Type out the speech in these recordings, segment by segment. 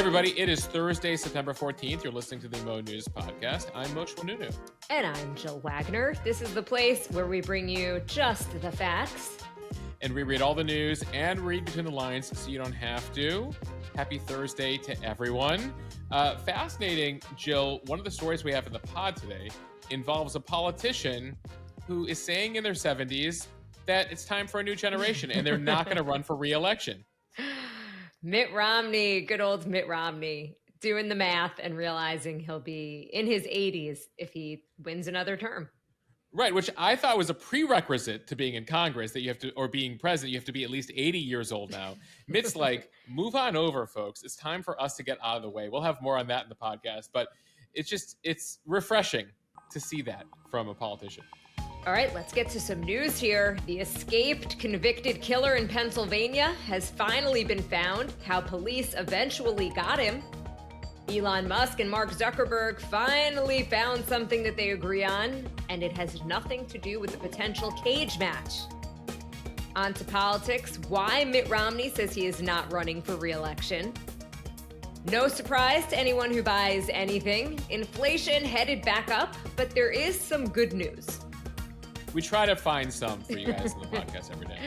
everybody. It is Thursday, September 14th. You're listening to the Mo News podcast. I'm Moshe Wanunu. And I'm Jill Wagner. This is the place where we bring you just the facts. And we read all the news and read between the lines so you don't have to. Happy Thursday to everyone. Fascinating, Jill. One of the stories we have in the pod today involves a politician who is saying in their 70s that it's time for a new generation and they're not going to run for re-election. Mitt Romney, good old Mitt Romney, doing the math and realizing he'll be in his 80s if he wins another term. Right, which I thought was a prerequisite to being in Congress, that you have to, or being president, you have to be at least 80 years old now. Mitt's like, move on over, folks. It's time for us to get out of the way. We'll have more on that in the podcast, but it's refreshing to see that from a politician. All right, let's get to some news here. The escaped convicted killer in Pennsylvania has finally been found. How police eventually got him. Elon Musk and Mark Zuckerberg finally found something that they agree on, and it has nothing to do with the potential cage match. On to politics, why Mitt Romney says he is not running for re-election. No surprise to anyone who buys anything. Inflation headed back up, but there is some good news. We try to find some for you guys in the podcast every day.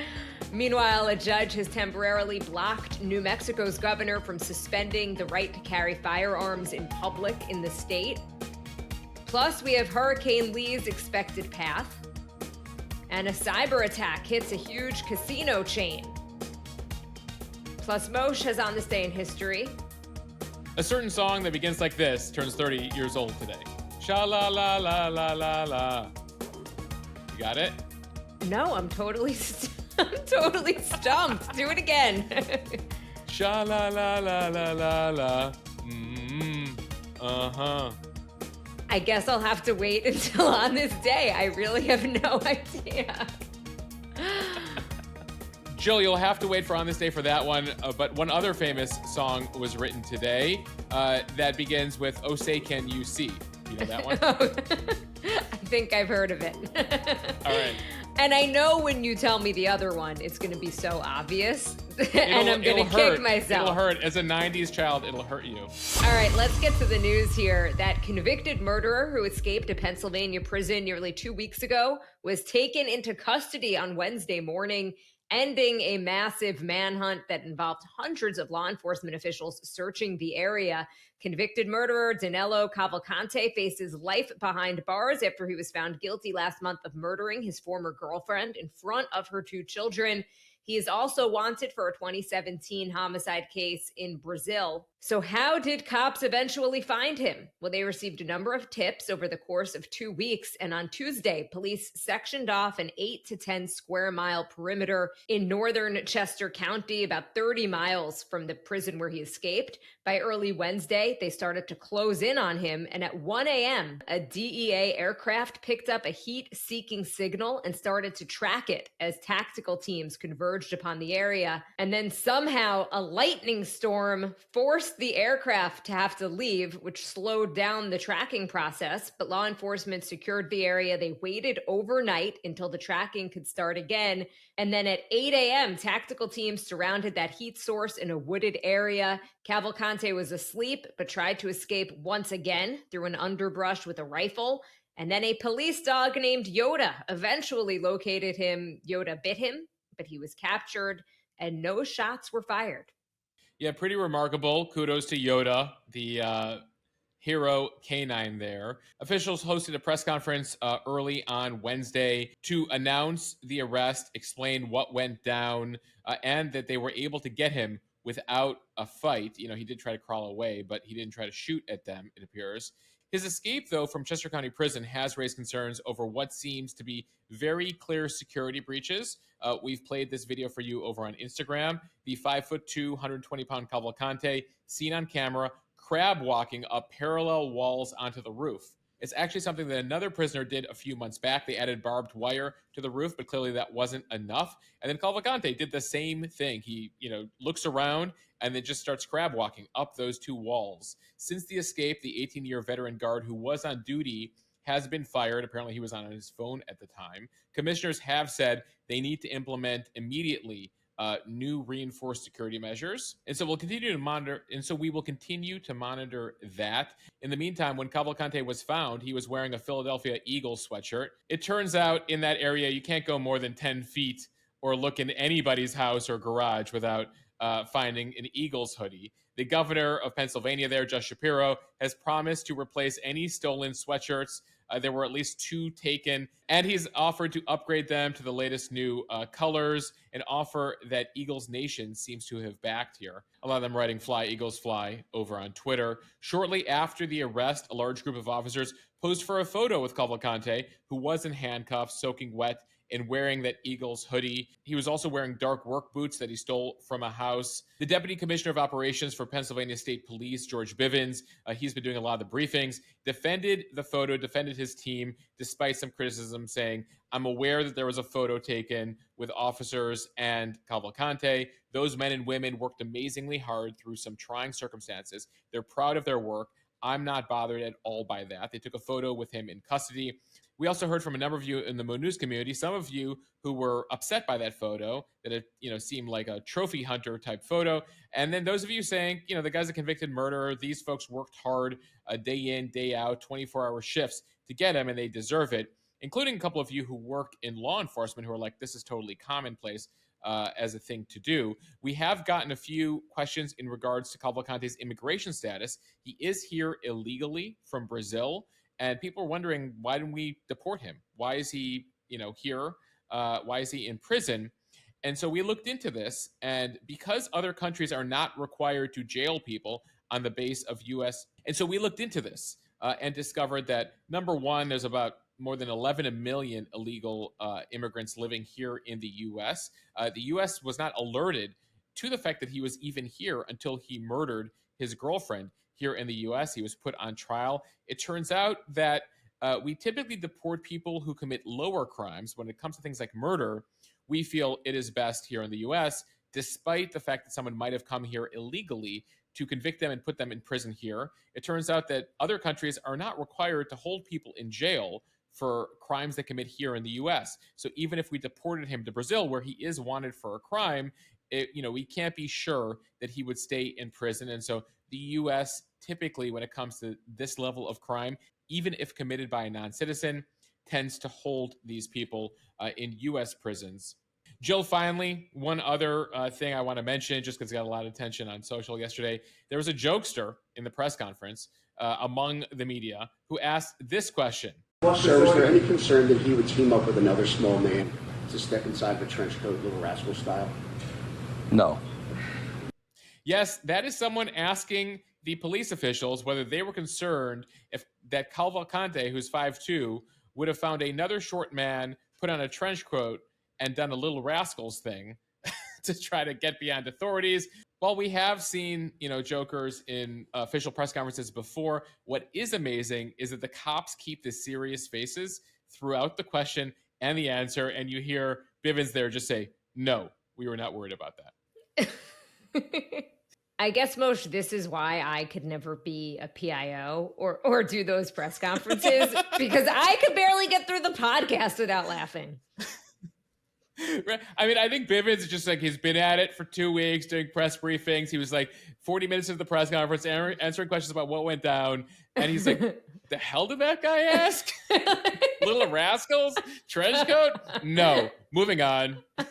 Meanwhile, a judge has temporarily blocked New Mexico's governor from suspending the right to carry firearms in public in the state. Plus, we have Hurricane Lee's expected path. And a cyber attack hits a huge casino chain. Plus, Moshe has on this day in history. A certain song that begins like this turns 30 years old today. Sha-la-la-la-la-la-la. You got it? No, I'm totally stumped. Do it again. Sha-la-la-la-la-la-la. Uh-huh. I guess I'll have to wait until on this day. I really have no idea. Jill, you'll have to wait for On This Day for that one. But one other famous song was written today that begins with, "Oh, say can you see?" You know that one? I think I've heard of it. All right. And I know when you tell me the other one, it's going to be so obvious. And I'm going to kick myself. It'll hurt. As a 90s child, it'll hurt you. All right, let's get to the news here. That convicted murderer who escaped a Pennsylvania prison nearly 2 weeks ago was taken into custody on Wednesday morning, ending a massive manhunt that involved hundreds of law enforcement officials searching the area. Convicted murderer Danelo Cavalcante faces life behind bars after he was found guilty last month of murdering his former girlfriend in front of her 2 children. He is also wanted for a 2017 homicide case in Brazil. So how did cops eventually find him? Well, they received a number of tips over the course of 2 weeks. And on Tuesday, police sectioned off an 8 to 10 square mile perimeter in northern Chester County, about 30 miles from the prison where he escaped. By early Wednesday, they started to close in on him. And at 1 a.m., a DEA aircraft picked up a heat-seeking signal and started to track it as tactical teams converged upon the area. And then somehow a lightning storm forced the aircraft to have to leave, which slowed down the tracking process. But law enforcement secured the area. They waited overnight until the tracking could start again. And then at 8 a.m., tactical teams surrounded that heat source in a wooded area. Cavalcante was asleep, but tried to escape once again through an underbrush with a rifle. And then a police dog named Yoda eventually located him. Yoda bit him, but he was captured and no shots were fired. Yeah, pretty remarkable. Kudos to Yoda, the hero canine there. Officials hosted a press conference early on Wednesday to announce the arrest, explain what went down, and that they were able to get him without a fight. You know, he did try to crawl away, but he didn't try to shoot at them, it appears. His escape, though, from Chester County Prison has raised concerns over what seems to be very clear security breaches. We've played this video for you over on Instagram. The 5'2", 120-pound Cavalcante, seen on camera, crab walking up parallel walls onto the roof. It's actually something that another prisoner did a few months back. They added barbed wire to the roof, but clearly that wasn't enough. And then Cavalcante did the same thing. He, looks around and then just starts crab walking up those 2 walls. Since the escape, the 18-year veteran guard who was on duty has been fired. Apparently he was on his phone at the time. Commissioners have said they need to implement immediately new reinforced security measures. And so we'll continue to monitor. And so we will continue to monitor that. In the meantime, when Cavalcante was found, he was wearing a Philadelphia Eagles sweatshirt. It turns out in that area, you can't go more than 10 feet or look in anybody's house or garage without finding an Eagles hoodie. The governor of Pennsylvania there, Josh Shapiro, has promised to replace any stolen sweatshirts. There were at least 2 taken, and he's offered to upgrade them to the latest new colors, an offer that Eagles Nation seems to have backed here. A lot of them writing "Fly, Eagles, Fly" over on Twitter. Shortly after the arrest, a large group of officers posed for a photo with Cavalcante, who was in handcuffs, soaking wet, and wearing that Eagles hoodie. He was also wearing dark work boots that he stole from a house. The Deputy Commissioner of Operations for Pennsylvania State Police, George Bivens, he's been doing a lot of the briefings, defended the photo, defended his team, despite some criticism, saying, "I'm aware that there was a photo taken with officers and Cavalcante. Those men and women worked amazingly hard through some trying circumstances. They're proud of their work. I'm not bothered at all by that." They took a photo with him in custody. We also heard from a number of you in the Mo News community, some of you who were upset by that photo, that it seemed like a trophy hunter type photo. And then those of you saying, the guy's a convicted murderer. These folks worked hard day in, day out, 24-hour shifts to get him, and they deserve it, including a couple of you who work in law enforcement who are like, this is totally commonplace as a thing to do. We have gotten a few questions in regards to Cavalcante's immigration status. He is here illegally from Brazil. And people are wondering, why didn't we deport him? Why is he, here? Why is he in prison? And so we looked into this, and because other countries are not required to jail people on the base of U.S., and so we looked into this and discovered that, number one, there's about more than 11 million illegal immigrants living here in the U.S. The U.S. was not alerted to the fact that he was even here until he murdered his girlfriend here in the U.S. He was put on trial. It turns out that we typically deport people who commit lower crimes. When it comes to things like murder, we feel it is best here in the U.S., despite the fact that someone might have come here illegally, to convict them and put them in prison here. It turns out that other countries are not required to hold people in jail for crimes they commit here in the U.S. So even if we deported him to Brazil, where he is wanted for a crime, we can't be sure that he would stay in prison. And so the U.S. typically, when it comes to this level of crime, even if committed by a non-citizen, tends to hold these people in U.S. prisons. Jill, finally, one other thing I want to mention, just because it got a lot of attention on social yesterday. There was a jokester in the press conference among the media who asked this question. Sir, was there any concern that he would team up with another small man to step inside the trench coat, Little Rascal style? No. Yes, that is someone asking the police officials whether they were concerned if that Cavalcante, who's 5'2", would have found another short man, put on a trench coat, and done a Little Rascals thing to try to get beyond authorities. While we have seen, jokers in official press conferences before, what is amazing is that the cops keep the serious faces throughout the question and the answer, and you hear Bivens there just say, "No, we were not worried about that." I guess, Moshe, this is why I could never be a PIO or do those press conferences, because I could barely get through the podcast without laughing. I mean, I think Bivens is just like, he's been at it for 2 weeks doing press briefings. He was like 40 minutes of the press conference answering questions about what went down. And he's like, the hell did that guy ask? Little Rascals? Trench coat? No. Moving on. All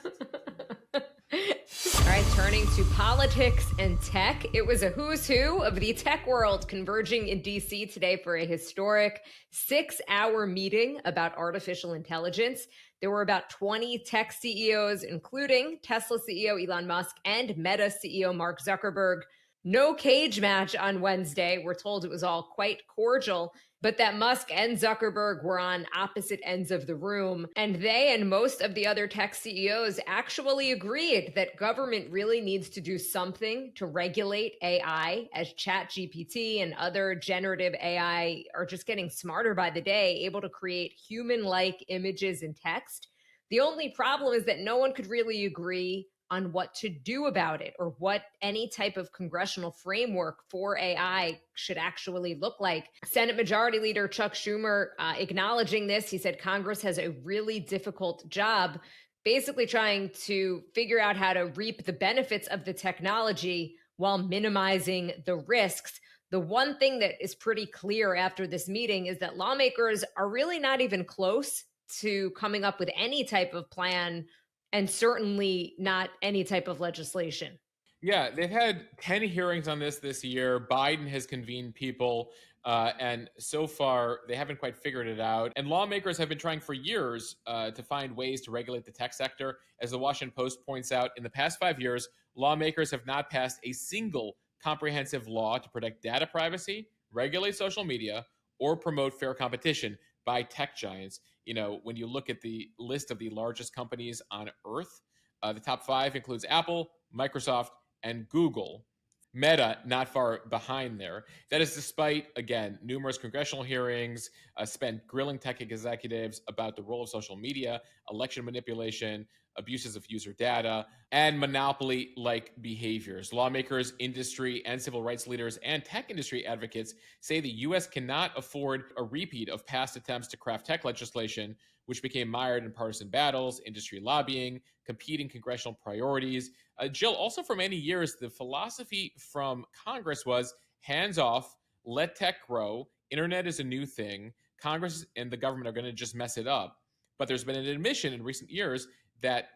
right, turning to politics and tech. It was a who's who of the tech world converging in D.C. today for a historic 6-hour meeting about artificial intelligence. There were about 20 tech CEOs, including Tesla CEO Elon Musk and Meta CEO Mark Zuckerberg. No cage match on Wednesday. We're told it was all quite cordial, but that Musk and Zuckerberg were on opposite ends of the room. And they and most of the other tech CEOs actually agreed that government really needs to do something to regulate AI, as ChatGPT and other generative AI are just getting smarter by the day, able to create human-like images and text. The only problem is that no one could really agree on what to do about it or what any type of congressional framework for AI should actually look like. Senate Majority Leader Chuck Schumer acknowledging this, he said Congress has a really difficult job basically trying to figure out how to reap the benefits of the technology while minimizing the risks. The one thing that is pretty clear after this meeting is that lawmakers are really not even close to coming up with any type of plan, and certainly not any type of legislation. Yeah, they've had 10 hearings on this year. Biden has convened people, and so far they haven't quite figured it out. And lawmakers have been trying for years to find ways to regulate the tech sector. As the Washington Post points out, in the past 5 years, lawmakers have not passed a single comprehensive law to protect data privacy, regulate social media, or promote fair competition by tech giants. You know, when you look at the list of the largest companies on earth, the top five includes Apple, Microsoft, and Google. Meta, not far behind there. That is despite, again, numerous congressional hearings, spent grilling tech executives about the role of social media, election manipulation, abuses of user data, and monopoly like behaviors. Lawmakers, industry, and civil rights leaders and tech industry advocates say the U.S. cannot afford a repeat of past attempts to craft tech legislation, which became mired in partisan battles, industry lobbying, competing congressional priorities. Jill, also for many years, the philosophy from Congress was hands off, let tech grow. Internet is a new thing. Congress and the government are going to just mess it up. But there's been an admission in recent years that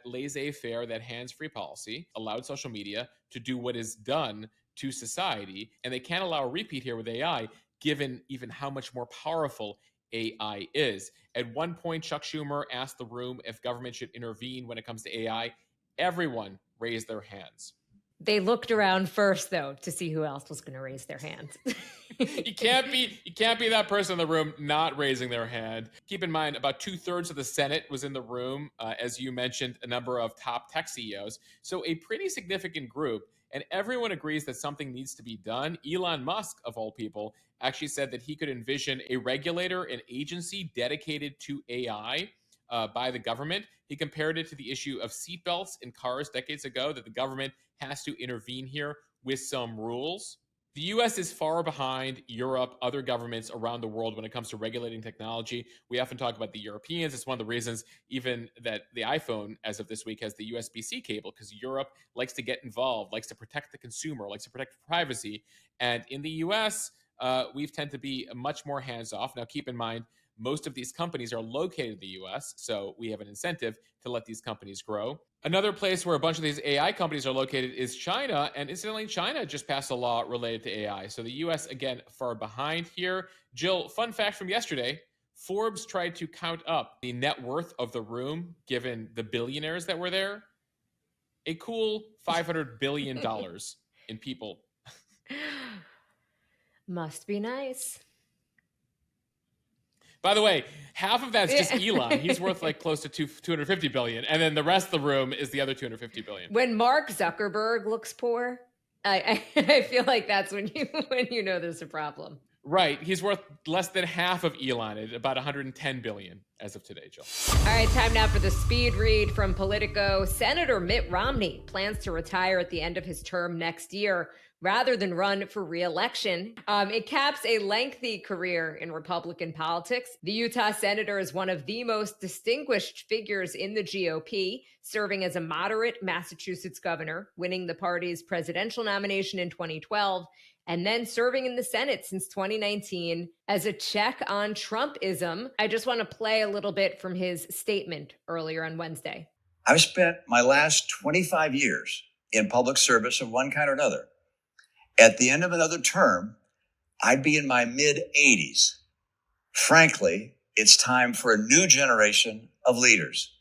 laissez-faire, that hands-free policy allowed social media to do what is done to society. And they can't allow a repeat here with AI, given even how much more powerful AI is. At one point, Chuck Schumer asked the room if government should intervene when it comes to AI. Everyone raised their hands. They looked around first, though, to see who else was going to raise their hands. You can't be that person in the room not raising their hand. Keep in mind, about 2/3 of the Senate was in the room, as you mentioned, a number of top tech CEOs. So a pretty significant group, and everyone agrees that something needs to be done. Elon Musk, of all people, actually said that he could envision a regulator, an agency dedicated to AI. By the government. He compared it to the issue of seatbelts in cars decades ago, that the government has to intervene here with some rules. The US is far behind Europe, other governments around the world when it comes to regulating technology. We often talk about the Europeans. It's one of the reasons even that the iPhone, as of this week, has the USB-C cable, because Europe likes to get involved, likes to protect the consumer, likes to protect privacy. And in the US, we tend to be much more hands-off. Now, keep in mind, most of these companies are located in the US, so we have an incentive to let these companies grow. Another place where a bunch of these AI companies are located is China, and incidentally, China just passed a law related to AI. So the US, again, far behind here. Jill, fun fact from yesterday, Forbes tried to count up the net worth of the room, given the billionaires that were there. A cool $500 billion in people. Must be nice. By the way, half of that's just Elon. He's worth like close to 250 billion, and then the rest of the room is the other 250 billion. When Mark Zuckerberg looks poor, I feel like that's when you know there's a problem. Right. He's worth less than half of Elon at about 110 billion as of today, Jill. All right, time now for the speed read from Politico. Senator Mitt Romney plans to retire at the end of his term next year rather than run for re-election. It caps a lengthy career in Republican politics. The Utah senator is one of the most distinguished figures in the GOP, serving as a moderate Massachusetts governor, winning the party's presidential nomination in 2012, and then serving in the Senate since 2019 as a check on Trumpism. I just want to play a little bit from his statement earlier on Wednesday. I've spent my last 25 years in public service of one kind or another. At the end of another term, I'd be in my mid-80s. Frankly, it's time for a new generation of leaders.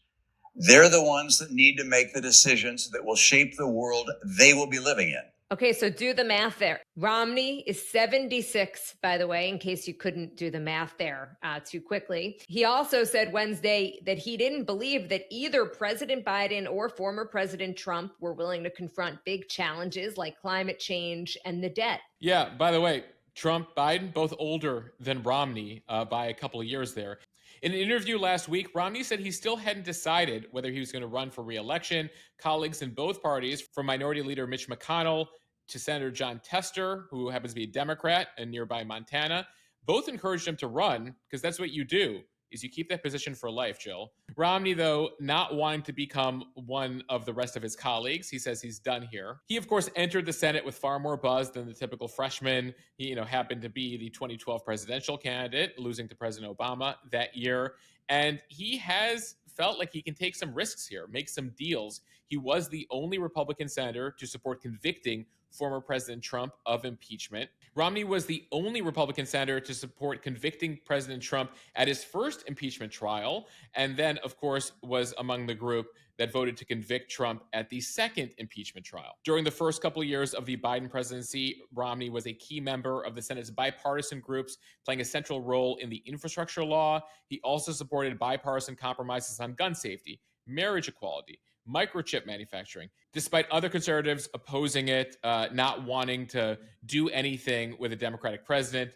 They're the ones that need to make the decisions that will shape the world they will be living in. Okay, so do the math there. Romney is 76, by the way, in case you couldn't do the math there too quickly. He also said Wednesday that he didn't believe that either President Biden or former President Trump were willing to confront big challenges like climate change and the debt. Yeah, by the way, Trump, Biden, both older than Romney by a couple of years there. In an interview last week, Romney said he still hadn't decided whether he was going to run for re-election. Colleagues in both parties, from Minority Leader Mitch McConnell to Senator John Tester, who happens to be a Democrat in nearby Montana, both encouraged him to run, because that's what you do. is you keep that position for life, Jill. Romney, though, not wanting to become one of the rest of his colleagues, he says he's done here. He, of course, entered the Senate with far more buzz than the typical freshman. He, happened to be the 2012 presidential candidate, losing to President Obama that year. And he has felt like he can take some risks here, make some deals. He was the only Republican senator to support convicting former President Trump of impeachment. Romney was the only Republican senator to support convicting President Trump at his first impeachment trial, and then, of course, was among the group that voted to convict Trump at the second impeachment trial. During the first couple of years of the Biden presidency, Romney was a key member of the Senate's bipartisan groups, playing a central role in the infrastructure law. He also supported bipartisan compromises on gun safety, marriage equality, microchip manufacturing, despite other conservatives opposing it, not wanting to do anything with a Democratic president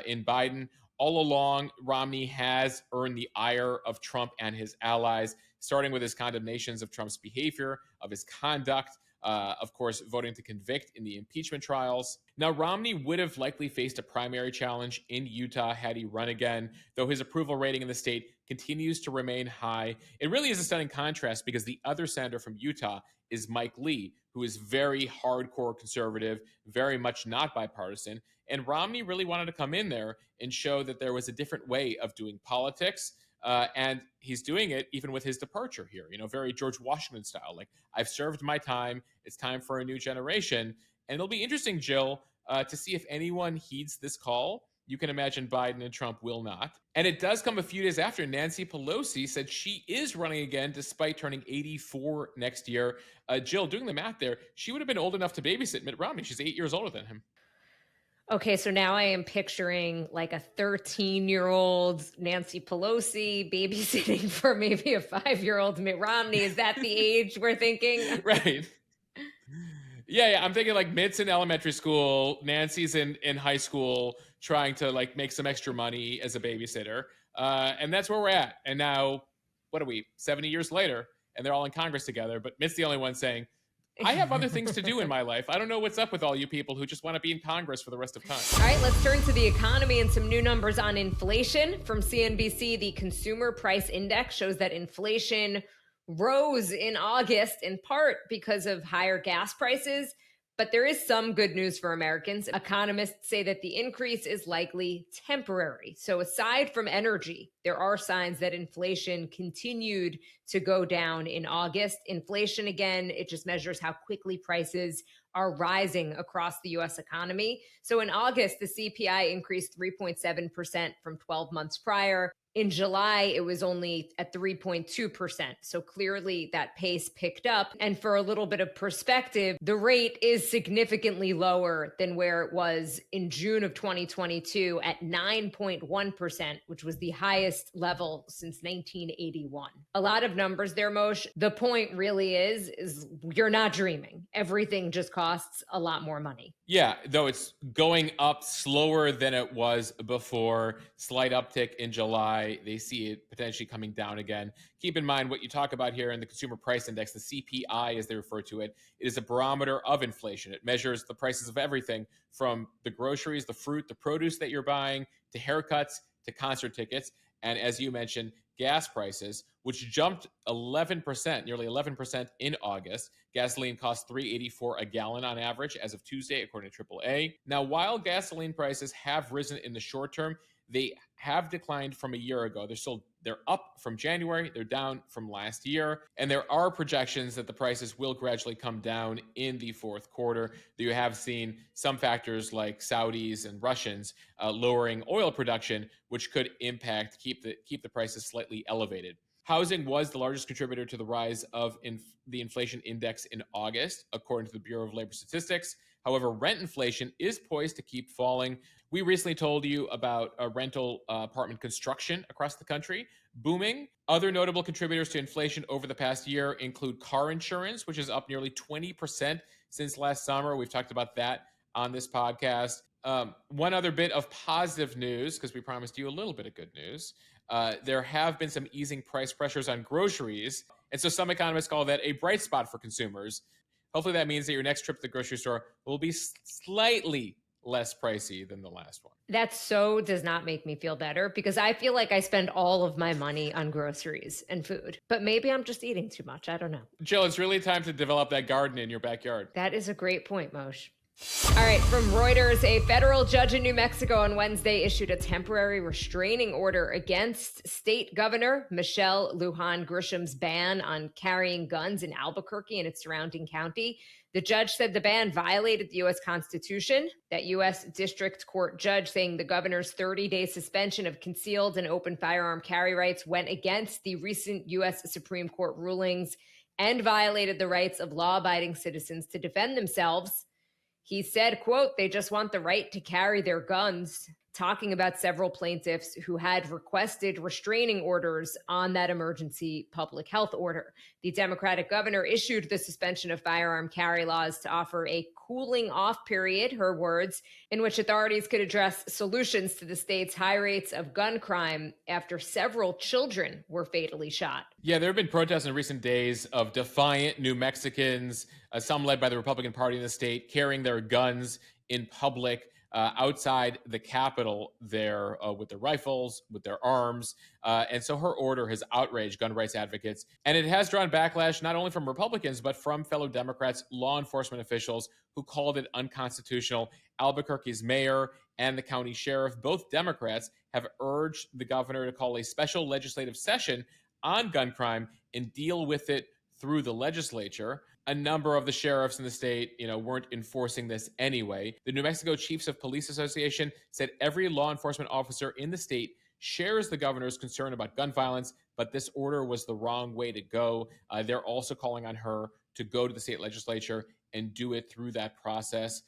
in Biden. All along, Romney has earned the ire of Trump and his allies, starting with his condemnations of Trump's behavior, of his conduct, of course, voting to convict in the impeachment trials. Now, Romney would have likely faced a primary challenge in Utah had he run again, though his approval rating in the state continues to remain high. It really is a stunning contrast because the other senator from Utah is Mike Lee, who is very hardcore conservative, very much not bipartisan. And Romney really wanted to come in there and show that there was a different way of doing politics. And he's doing it even with his departure here, very George Washington style. Like, I've served my time. It's time for a new generation. And it'll be interesting, Jill, to see if anyone heeds this call. You can imagine Biden and Trump will not. And it does come a few days after Nancy Pelosi said she is running again despite turning 84 next year. Jill, doing the math there, she would have been old enough to babysit Mitt Romney. She's 8 years older than him. Okay, so now I am picturing like a 13-year-old Nancy Pelosi babysitting for maybe a 5-year-old Mitt Romney. Is that the age we're thinking? Right. Yeah, I'm thinking like Mitt's in elementary school, Nancy's in high school, trying to like make some extra money as a babysitter. And that's where we're at. And now, what are we, 70 years later, and they're all in Congress together, but Mitt's the only one saying, I have other things to do in my life. I don't know what's up with all you people who just want to be in Congress for the rest of time. All right, let's turn to the economy and some new numbers on inflation. From CNBC, the Consumer Price Index shows that inflation rose in August in part because of higher gas prices. But there is some good news for Americans. Economists say that the increase is likely temporary. So aside from energy, there are signs that inflation continued to go down in August. Inflation, again, it just measures how quickly prices are rising across the U.S. economy. So in August, the CPI increased 3.7% from 12 months prior. In July, it was only at 3.2%. So clearly that pace picked up. And for a little bit of perspective, the rate is significantly lower than where it was in June of 2022 at 9.1%, which was the highest level since 1981. A lot of numbers there, Moshe. The point really is you're not dreaming. Everything just costs a lot more money. Yeah, though it's going up slower than it was before. Slight uptick in July. They see it potentially coming down again. Keep in mind what you talk about here in the Consumer Price Index, the CPI as they refer to it. It is a barometer of inflation. It measures the prices of everything from the groceries, the fruit, the produce that you're buying, to haircuts, to concert tickets. And as you mentioned, gas prices, which jumped 11%, nearly 11% in August. Gasoline cost $3.84 a gallon on average as of Tuesday, according to AAA. Now, while gasoline prices have risen in the short term, they have declined from a year ago. They're up from January, they're down from last year, and there are projections that the prices will gradually come down in the fourth quarter. You have seen some factors like Saudis and Russians lowering oil production, which could keep the prices slightly elevated. Housing was the largest contributor to the rise of the inflation index in August, according to the Bureau of Labor Statistics. However, rent inflation is poised to keep falling. We recently told you about rental apartment construction across the country booming. Other notable contributors to inflation over the past year include car insurance, which is up nearly 20% since last summer. We've talked about that on this podcast. One other bit of positive news, because we promised you a little bit of good news. There have been some easing price pressures on groceries. And so some economists call that a bright spot for consumers. Hopefully that means that your next trip to the grocery store will be slightly less pricey than the last one. That so does not make me feel better because I feel like I spend all of my money on groceries and food. But maybe I'm just eating too much. I don't know. Jill, it's really time to develop that garden in your backyard. That is a great point, Moshe. All right, from Reuters, a federal judge in New Mexico on Wednesday issued a temporary restraining order against State Governor Michelle Lujan Grisham's ban on carrying guns in Albuquerque and its surrounding county. The judge said the ban violated the U.S. Constitution. That U.S. District Court judge saying the governor's 30-day suspension of concealed and open firearm carry rights went against the recent U.S. Supreme Court rulings and violated the rights of law-abiding citizens to defend themselves. He said, quote, they just want the right to carry their guns, talking about several plaintiffs who had requested restraining orders on that emergency public health order. The Democratic governor issued the suspension of firearm carry laws to offer a cooling off period, her words, in which authorities could address solutions to the state's high rates of gun crime after several children were fatally shot. Yeah, there have been protests in recent days of defiant New Mexicans, some led by the Republican Party in the state, carrying their guns in public outside the Capitol there with their rifles, with their arms. And so her order has outraged gun rights advocates. And it has drawn backlash not only from Republicans, but from fellow Democrats, law enforcement officials who called it unconstitutional. Albuquerque's mayor and the county sheriff, both Democrats, have urged the governor to call a special legislative session on gun crime and deal with it through the legislature. A number of the sheriffs in the state, weren't enforcing this anyway. The New Mexico Chiefs of Police Association said every law enforcement officer in the state shares the governor's concern about gun violence, but this order was the wrong way to go. They're also calling on her to go to the state legislature and do it through that process.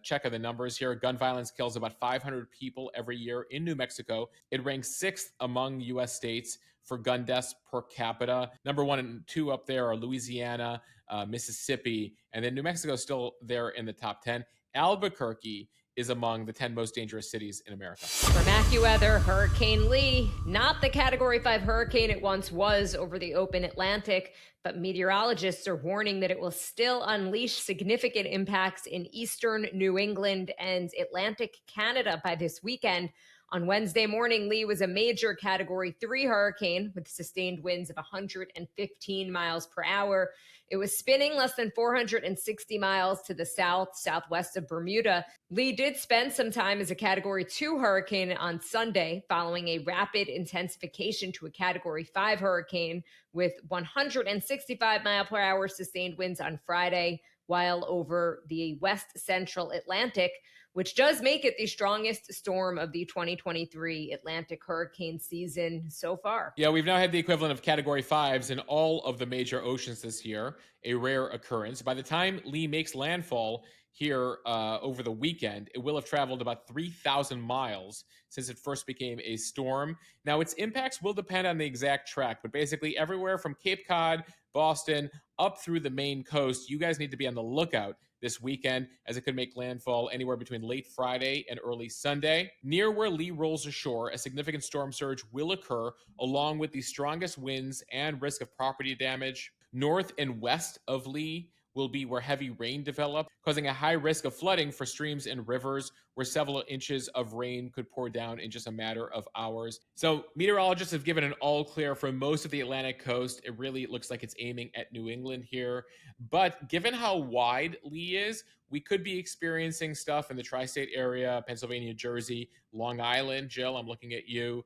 Check out the numbers here. Gun violence kills about 500 people every year in New Mexico. It ranks 6th among U.S. states for gun deaths per capita. Number 1 and 2 up there are Louisiana, Mississippi, and then New Mexico is still there in the top 10. Albuquerque is among the 10 most dangerous cities in America. For AccuWeather, Hurricane Lee, not the Category 5 hurricane it once was over the open Atlantic, but meteorologists are warning that it will still unleash significant impacts in eastern New England and Atlantic Canada by this weekend. On Wednesday morning, Lee was a major Category 3 hurricane with sustained winds of 115 miles per hour. It was spinning less than 460 miles to the southwest of Bermuda. Lee did spend some time as a Category 2 hurricane on Sunday, following a rapid intensification to a Category 5 hurricane with 165 mile per hour sustained winds on Friday, while over the west central Atlantic, which does make it the strongest storm of the 2023 Atlantic hurricane season so far. Yeah, we've now had the equivalent of Category 5s in all of the major oceans this year, a rare occurrence. By the time Lee makes landfall here over the weekend, it will have traveled about 3,000 miles since it first became a storm. Now, its impacts will depend on the exact track, but basically everywhere from Cape Cod, Boston, up through the Maine coast, you guys need to be on the lookout this weekend, as it could make landfall anywhere between late Friday and early Sunday. Near where Lee rolls ashore, a significant storm surge will occur, along with the strongest winds and risk of property damage. North and west of Lee will be where heavy rain develop, causing a high risk of flooding for streams and rivers, where several inches of rain could pour down in just a matter of hours. So meteorologists have given an all clear for most of the Atlantic coast. It really looks like it's aiming at New England here. But given how wide Lee is, we could be experiencing stuff in the tri-state area, Pennsylvania, Jersey, Long Island. Jill, I'm looking at you.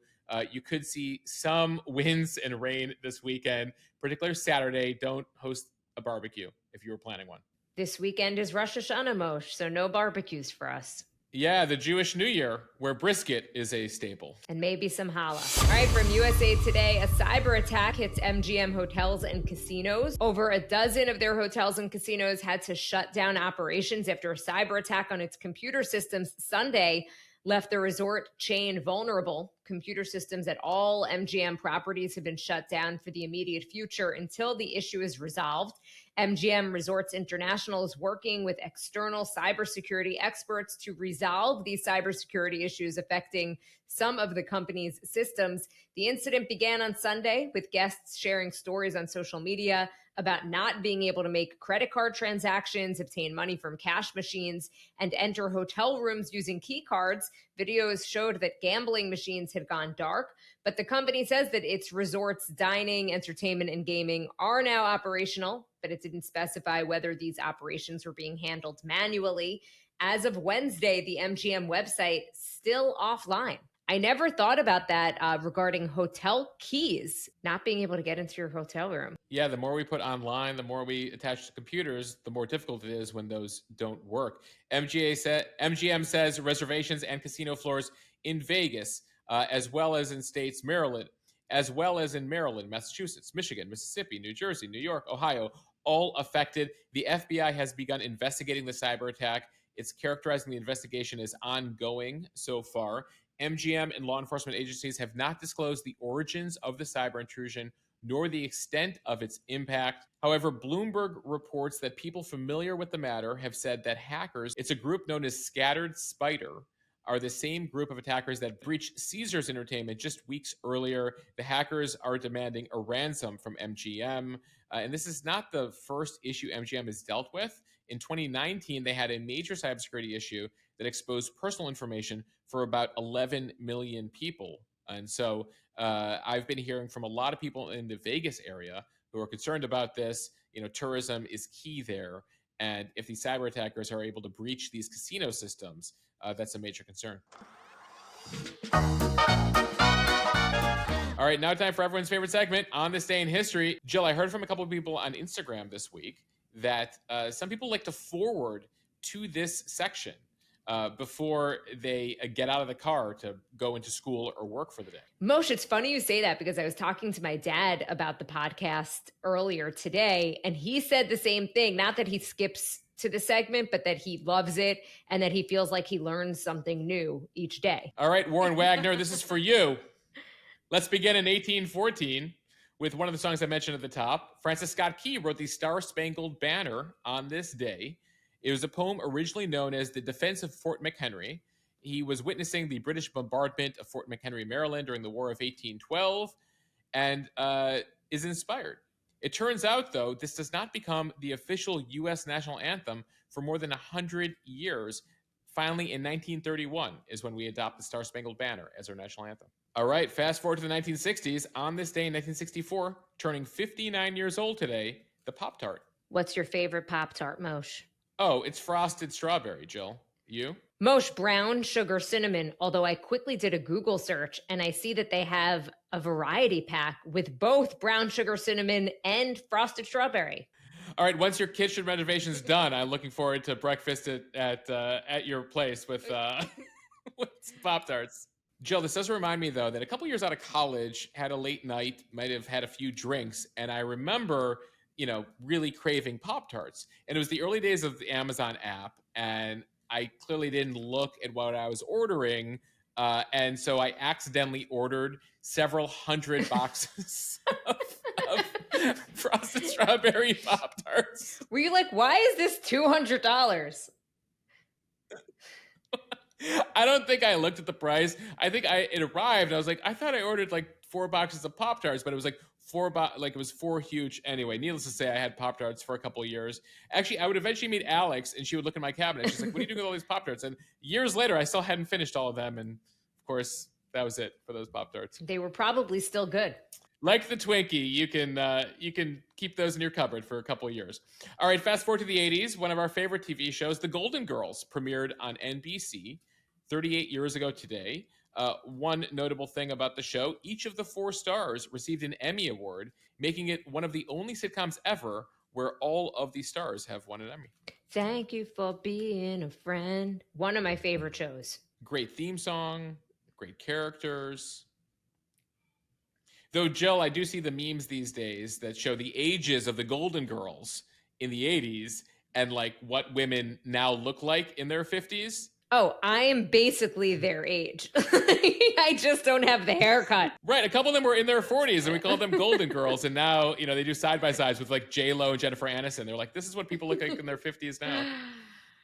You could see some winds and rain this weekend, particularly Saturday. Don't host a barbecue if you were planning one. This weekend is Rosh Hashanah, Moshe, so no barbecues for us. Yeah, the Jewish New Year, where brisket is a staple. And maybe some challah. All right, from USA Today, a cyber attack hits MGM Hotels and Casinos. Over a dozen of their hotels and casinos had to shut down operations after a cyber attack on its computer systems Sunday left the resort chain vulnerable. Computer systems at all MGM properties have been shut down for the immediate future until the issue is resolved. MGM Resorts International is working with external cybersecurity experts to resolve these cybersecurity issues affecting some of the company's systems. The incident began on Sunday with guests sharing stories on social media about not being able to make credit card transactions, obtain money from cash machines, and enter hotel rooms using key cards. Videos showed that gambling machines had gone dark, but the company says that its resorts, dining, entertainment, and gaming are now operational, but it didn't specify whether these operations were being handled manually. As of Wednesday, the MGM website still offline. I never thought about that regarding hotel keys, not being able to get into your hotel room. Yeah, the more we put online, the more we attach to computers, the more difficult it is when those don't work. MGM says reservations and casino floors in Vegas, as well as in states Maryland, Massachusetts, Michigan, Mississippi, New Jersey, New York, Ohio, all affected. The FBI has begun investigating the cyber attack. It's characterizing the investigation as ongoing so far. MGM and law enforcement agencies have not disclosed the origins of the cyber intrusion nor the extent of its impact. However, Bloomberg reports that people familiar with the matter have said that hackers, it's a group known as Scattered Spider, are the same group of attackers that breached Caesars Entertainment just weeks earlier. The hackers are demanding a ransom from MGM. And this is not the first issue MGM has dealt with. In 2019, they had a major cybersecurity issue that exposed personal information for about 11 million people. And so I've been hearing from a lot of people in the Vegas area who are concerned about this. You know, tourism is key there. And if these cyber attackers are able to breach these casino systems, that's a major concern. All right, now time for everyone's favorite segment, On This Day in History. Jill, I heard from a couple of people on Instagram this week that some people like to forward to this section before they get out of the car to go into school or work for the day. Moshe, it's funny you say that because I was talking to my dad about the podcast earlier today, and he said the same thing. Not that he skips to the segment, but that he loves it and that he feels like he learns something new each day. All right, Warren Wagner, this is for you. Let's begin in 1814 with one of the songs I mentioned at the top. Francis Scott Key wrote the Star-Spangled Banner on this day. It was a poem originally known as The Defense of Fort McHenry. He was witnessing the British bombardment of Fort McHenry, Maryland during the War of 1812 and is inspired. It turns out, though, this does not become the official U.S. national anthem for more than 100 years. Finally, in 1931 is when we adopt the Star-Spangled Banner as our national anthem. All right, fast forward to the 1960s. On this day in 1964, turning 59 years old today, the Pop-Tart. What's your favorite Pop-Tart, Moshe? Oh, it's frosted strawberry, Jill. You? Moshe, brown sugar cinnamon, although I quickly did a Google search and I see that they have a variety pack with both brown sugar cinnamon and frosted strawberry. All right, once your kitchen renovation's done, I'm looking forward to breakfast at your place with with Pop-Tarts. Jill, this does remind me, though, that a couple years out of college, had a late night, might have had a few drinks, and I remember, really craving Pop-Tarts. And it was the early days of the Amazon app, and I clearly didn't look at what I was ordering, and so I accidentally ordered several hundred boxes of frosted strawberry Pop-Tarts. Were you like, why is this $200? I don't think I looked at the price. I think it arrived. And I was like, I thought I ordered like 4 boxes of Pop-Tarts, but it was like it was 4 huge. Anyway, needless to say, I had Pop-Tarts for a couple of years. Actually, I would eventually meet Alex, and she would look in my cabinet. She's like, what are you doing with all these Pop-Tarts? And years later, I still hadn't finished all of them. And of course, that was it for those Pop-Tarts. They were probably still good. Like the Twinkie, you can keep those in your cupboard for a couple of years. All right, fast forward to the 80s. One of our favorite TV shows, The Golden Girls, premiered on NBC 38 years ago today. One notable thing about the show, each of the 4 stars received an Emmy Award, making it one of the only sitcoms ever where all of the stars have won an Emmy. Thank you for being a friend. One of my favorite shows. Great theme song, great characters. Though, Jill, I do see the memes these days that show the ages of the Golden Girls in the 80s and like what women now look like in their 50s. Oh, I am basically their age. I just don't have the haircut. Right. A couple of them were in their 40s and we called them Golden Girls. And now, they do side-by-sides with like J-Lo and Jennifer Aniston. They're like, this is what people look like in their 50s now.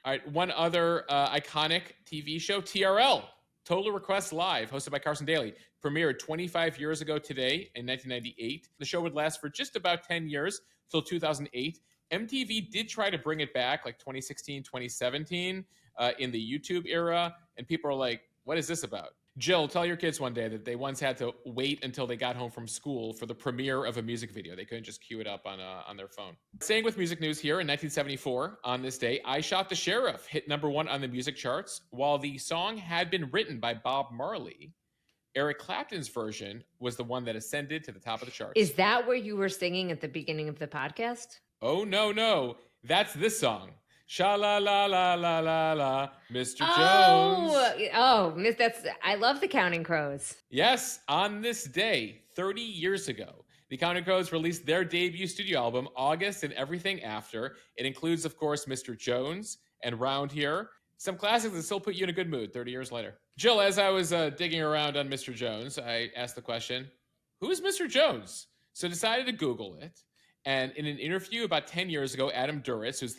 All right. One other iconic TV show, TRL. Total Request Live, hosted by Carson Daly, premiered 25 years ago today in 1998. The show would last for just about 10 years, till 2008. MTV did try to bring it back like 2016, 2017 in the YouTube era, and people are like, what is this about? Jill, tell your kids one day that they once had to wait until they got home from school for the premiere of a music video. They couldn't just cue it up on their phone. Staying with music news here, in 1974, on this day, I Shot the Sheriff hit #1 on the music charts. While the song had been written by Bob Marley, Eric Clapton's version was the one that ascended to the top of the charts. Is that what you were singing at the beginning of the podcast? Oh, no. That's this song. Sha-la-la-la-la-la-la, Mr. Jones. I love the Counting Crows. Yes, on this day, 30 years ago, the Counting Crows released their debut studio album, August and Everything After. It includes, of course, Mr. Jones and Round Here. Some classics that still put you in a good mood 30 years later. Jill, as I was digging around on Mr. Jones, I asked the question, who is Mr. Jones? So I decided to Google it. And in an interview about 10 years ago, Adam Duritz, who's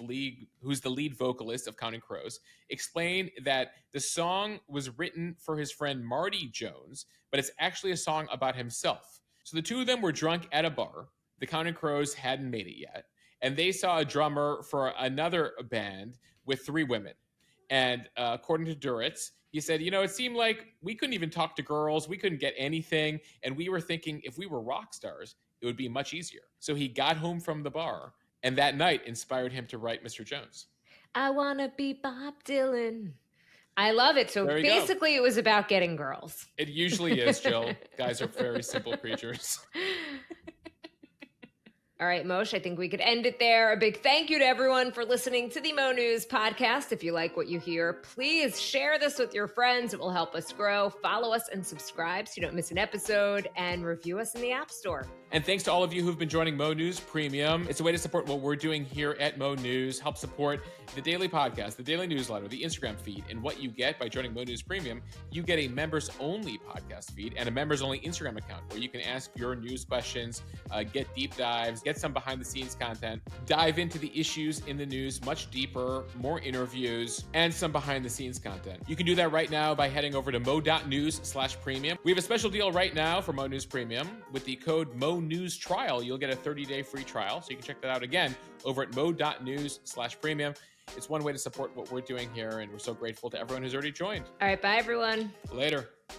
the lead vocalist of Counting Crows, explained that the song was written for his friend Marty Jones, but it's actually a song about himself. So the two of them were drunk at a bar. The Counting Crows hadn't made it yet. And they saw a drummer for another band with 3 women. And according to Duritz, he said, it seemed like we couldn't even talk to girls. We couldn't get anything. And we were thinking if we were rock stars, it would be much easier. So he got home from the bar, and that night inspired him to write Mr. Jones. I want to be Bob Dylan. I love it. So basically it was about getting girls. It usually is, Jill. Guys are very simple creatures. All right, Moshe, I think we could end it there. A big thank you to everyone for listening to the Mo News podcast. If you like what you hear, please share this with your friends. It will help us grow. Follow us and subscribe so you don't miss an episode, and review us in the App Store. And thanks to all of you who've been joining Mo News Premium. It's a way to support what we're doing here at Mo News, help support the daily podcast, the daily newsletter, the Instagram feed. And what you get by joining Mo News Premium, you get a members-only podcast feed and a members-only Instagram account where you can ask your news questions, get deep dives, get some behind-the-scenes content, dive into the issues in the news much deeper, more interviews, and some behind-the-scenes content. You can do that right now by heading over to mo.news/premium. We have a special deal right now for Mo News Premium. With the code MoNewsTrial, you'll get a 30-day free trial, so you can check that out again over at mo.news/premium. It's one way to support what we're doing here, and we're so grateful to everyone who's already joined. All right, bye, everyone. Later.